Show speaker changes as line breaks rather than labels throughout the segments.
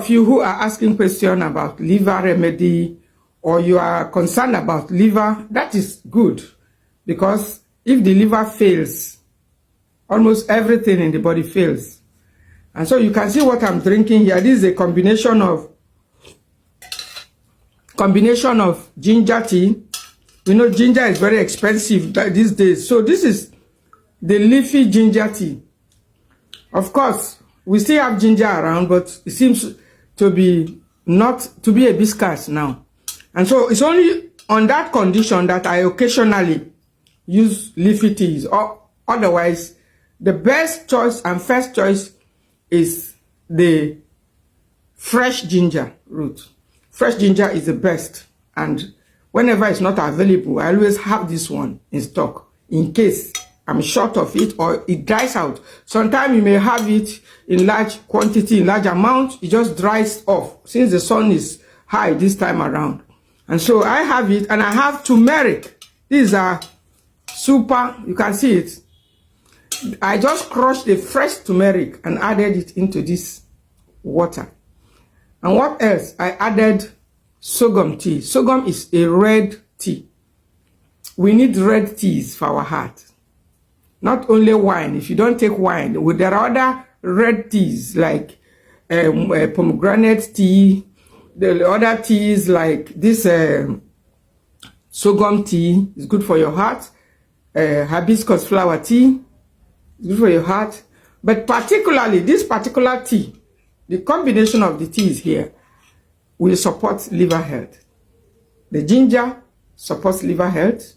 Of you who are asking questions about liver remedy, or you are concerned about liver, that is good, because if the liver fails, almost everything in the body fails. And so you can see what I'm drinking here. This is a combination of ginger tea. You know, ginger is very expensive these days. So this is the leafy ginger tea. Of course, we still have ginger around, but it seems to be not to be a bit scarce now. And so it's only on that condition that I occasionally use leafy teas. Or otherwise, the best choice and first choice is the fresh ginger root. Fresh ginger is the best, and whenever it's not available, I always have this one in stock in case I'm short of it or it dries out. Sometimes you may have it in large quantity, in large amount, it just dries off since the sun is high this time around. And so I have it, and I have turmeric. These are super, you can see it. I just crushed the fresh turmeric and added it into this water. And what else? I added sorghum tea. Sorghum is a red tea. We need red teas for our heart. Not only wine. If you don't take wine, there are other red teas like pomegranate tea. The other teas like this sorghum tea is good for your heart. Hibiscus flower tea is good for your heart. But particularly this particular tea, the combination of the teas here will support liver health. The ginger supports liver health.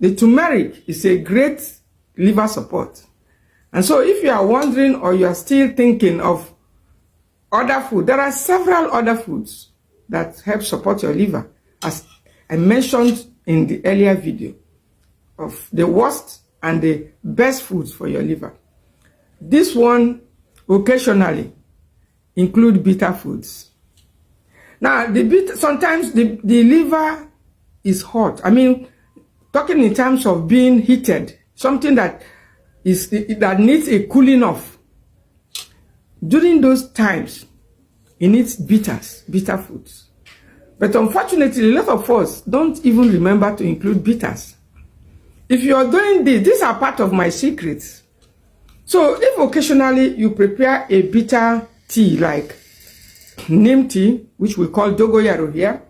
The turmeric is a great liver support. And so if you are wondering or you are still thinking of other food, there are several other foods that help support your liver, as I mentioned in the earlier video, of the worst and the best foods for your liver. This one occasionally include bitter foods. Now, sometimes the liver is hot. I mean, talking in terms of being heated, something that needs a cooling off. During those times, it needs bitter foods. But unfortunately, a lot of us don't even remember to include bitters. If you are doing this, these are part of my secrets. So if occasionally you prepare a bitter tea like neem tea, which we call dogoyaro here,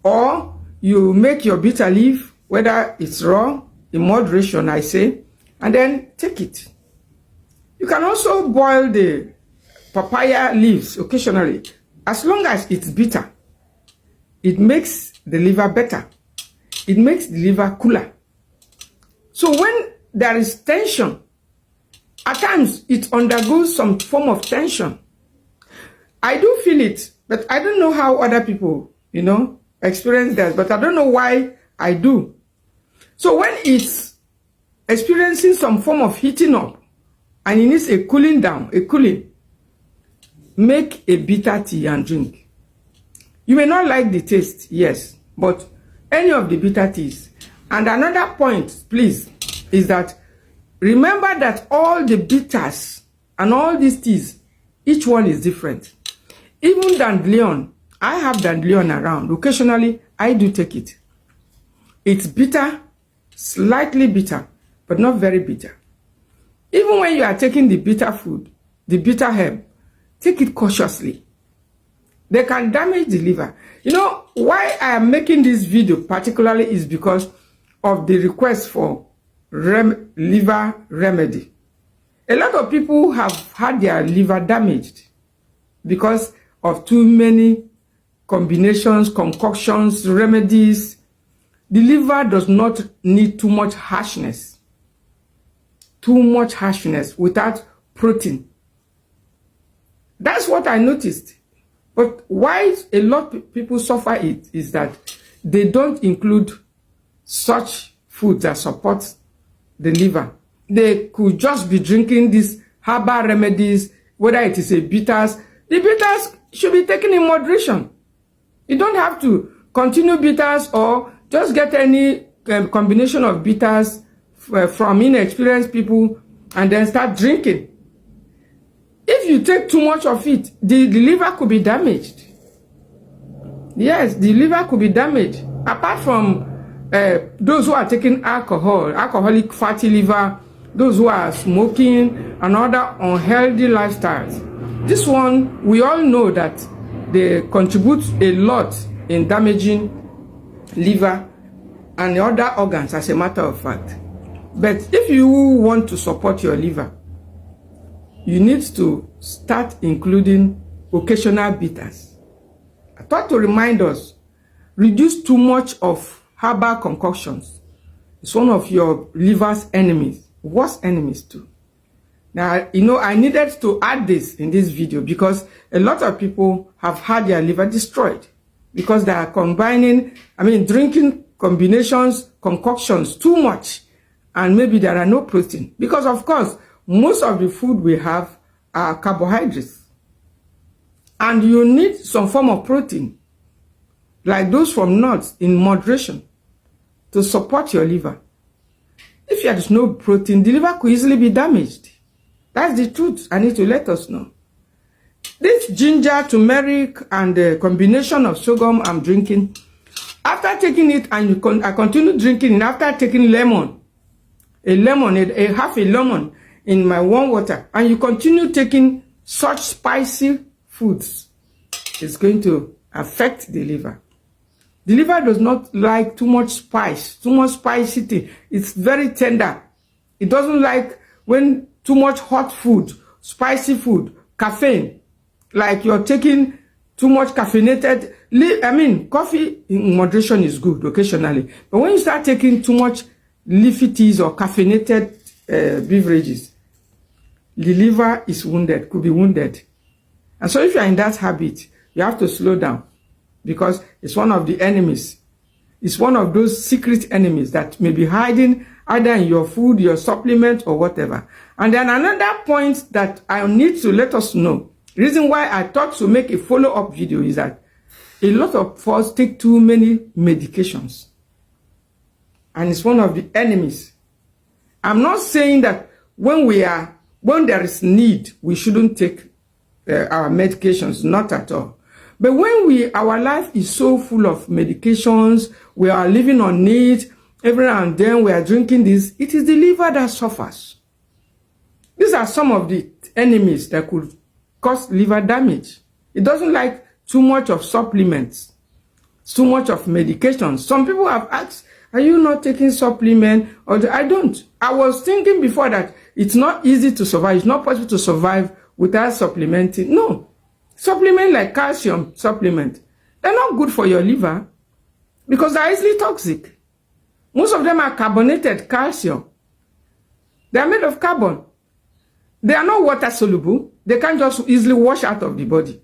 or you make your bitter leaf, whether it's raw, in moderation I say, and then take it. You can also boil the papaya leaves occasionally. As long as it's bitter, it makes the liver better. It makes the liver cooler. So when there is tension, at times it undergoes some form of tension. I do feel it, but I don't know how other people, experience that, but I don't know why I do. So when it's experiencing some form of heating up and it needs a cooling down, make a bitter tea and drink. You may not like the taste, yes, but any of the bitter teas. And another point, please, is that remember that all the bitters and all these teas, each one is different. Even dandelion, I have dandelion around. Occasionally, I do take it. It's bitter, slightly bitter, but not very bitter. Even when you are taking the bitter food, the bitter herb, take it cautiously. They can damage the liver. You know, why I am making this video particularly is because of the request for liver remedy. A lot of people have had their liver damaged because of too many combinations, concoctions, remedies. The liver does not need too much harshness. Too much harshness without protein. That's what I noticed. But why a lot of people suffer it is that they don't include such foods that support the liver. They could just be drinking these herbal remedies, whether it is a bitters. The bitters should be taken in moderation. You don't have to continue bitters or just get any combination of bitters from inexperienced people and then start drinking. If you take too much of it, the liver could be damaged. Yes, the liver could be damaged. Apart from those who are taking alcohol, alcoholic fatty liver, those who are smoking and other unhealthy lifestyles. This one, we all know that they contribute a lot in damaging liver and other organs, as a matter of fact. But if you want to support your liver, you need to start including occasional bitters. I thought to remind us, reduce too much of herbal concoctions. It's one of your liver's enemies, worst enemies too. Now, I needed to add this in this video because a lot of people have had their liver destroyed because they are drinking combinations, concoctions too much, and maybe there are no protein. Because of course, most of the food we have are carbohydrates. And you need some form of protein, like those from nuts, in moderation, to support your liver. If there is no protein, the liver could easily be damaged. That's the truth. I need to let us know. This ginger, turmeric, and the combination of sorghum I'm drinking, after taking it, and I continue drinking it after taking lemon, half a lemon in my warm water, and you continue taking such spicy foods, it's going to affect the liver. The liver does not like too much spice, too much spicity. It's very tender. It doesn't like when too much hot food, spicy food, caffeine, like you're taking too much caffeinated. Coffee in moderation is good occasionally. But when you start taking too much leafy teas or caffeinated beverages, the liver is wounded, could be wounded. And so if you're in that habit, you have to slow down because it's one of the enemies. It's one of those secret enemies that may be hiding either in your food, your supplement, or whatever. And then another point that I need to let us know, the reason why I thought to make a follow-up video is that a lot of us take too many medications. And it's one of the enemies. I'm not saying that when there is need, we shouldn't take our medications, not at all. But when our life is so full of medications, we are living on it, every now and then we are drinking this, it is the liver that suffers. These are some of the enemies that could cause liver damage. It doesn't like too much of supplements, too much of medications. Some people have asked, are you not taking supplement? I don't. I was thinking before that it's not easy to survive. It's not possible to survive without supplementing. No. Supplement like calcium supplement, they're not good for your liver because they're easily toxic. Most of them are carbonated calcium. They are made of carbon. They are not water soluble. They can't just easily wash out of the body,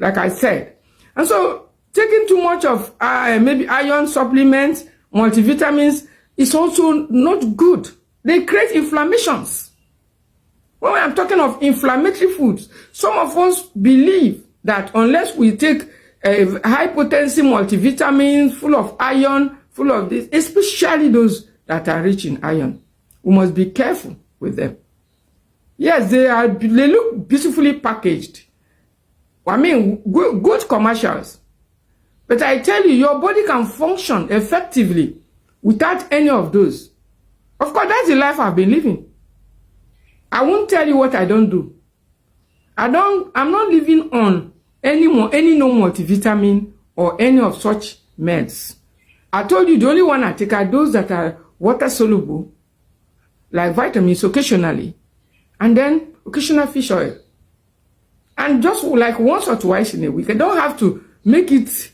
like I said. And so taking too much of maybe iron supplements, multivitamins is also not good. They create inflammations. When I'm talking of inflammatory foods, some of us believe that unless we take high potency multivitamins full of iron, full of this, especially those that are rich in iron, we must be careful with them. Yes, they look beautifully packaged. Good commercials. But I tell you, your body can function effectively without any of those. Of course, that's the life I've been living. I won't tell you what I don't do. I'm not living on any no multivitamin or any of such meds. I told you the only one I take are those that are water soluble, like vitamins occasionally, and then occasional fish oil. And just like once or twice in a week. I don't have to make it,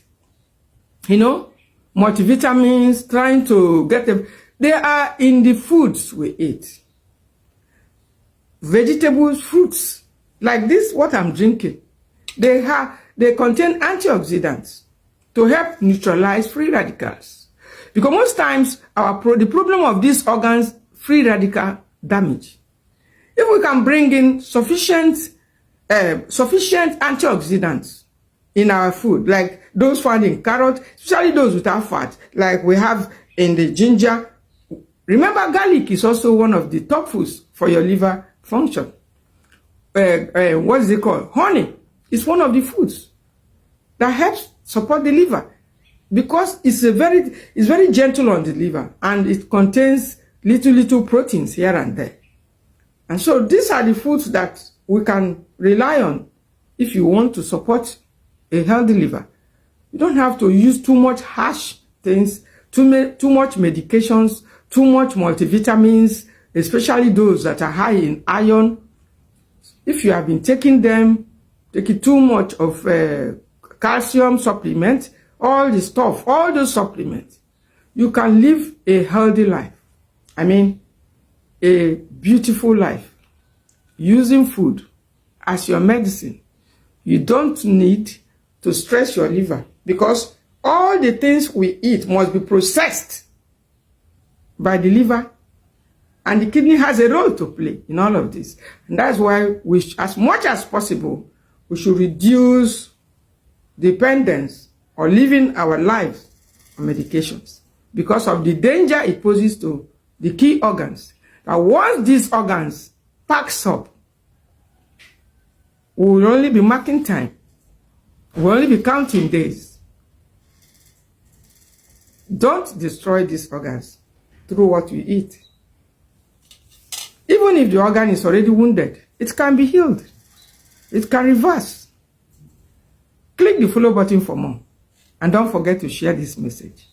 multivitamins, trying to get them. They are in the foods we eat. Vegetables, fruits, like this, what I'm drinking, they contain antioxidants to help neutralize free radicals. Because most times, the problem of these organs, free radical damage. If we can bring in sufficient antioxidants in our food, like those found in carrot, especially those without fat, like we have in the ginger. Remember, garlic is also one of the top foods for your liver function. what is it called? Honey is one of the foods that helps support the liver, because it's very gentle on the liver, and it contains little proteins here and there. And so these are the foods that we can rely on if you want to support a healthy liver. You don't have to use too much harsh things, too much medications, too much multivitamins, especially those that are high in iron. If you have been taking them, taking too much of calcium supplement, all the stuff, all those supplements, you can live a healthy life. I mean, a beautiful life, using food as your medicine. You don't need to stress your liver, because all the things we eat must be processed by the liver, and the kidney has a role to play in all of this. And that's why as much as possible, we should reduce dependence or living our lives on medications, because of the danger it poses to the key organs. That once these organs packs up, we will only be marking time. We will only be counting days. Don't destroy these organs through what we eat. Even if the organ is already wounded, it can be healed. It can reverse. Click the follow button for more. And don't forget to share this message.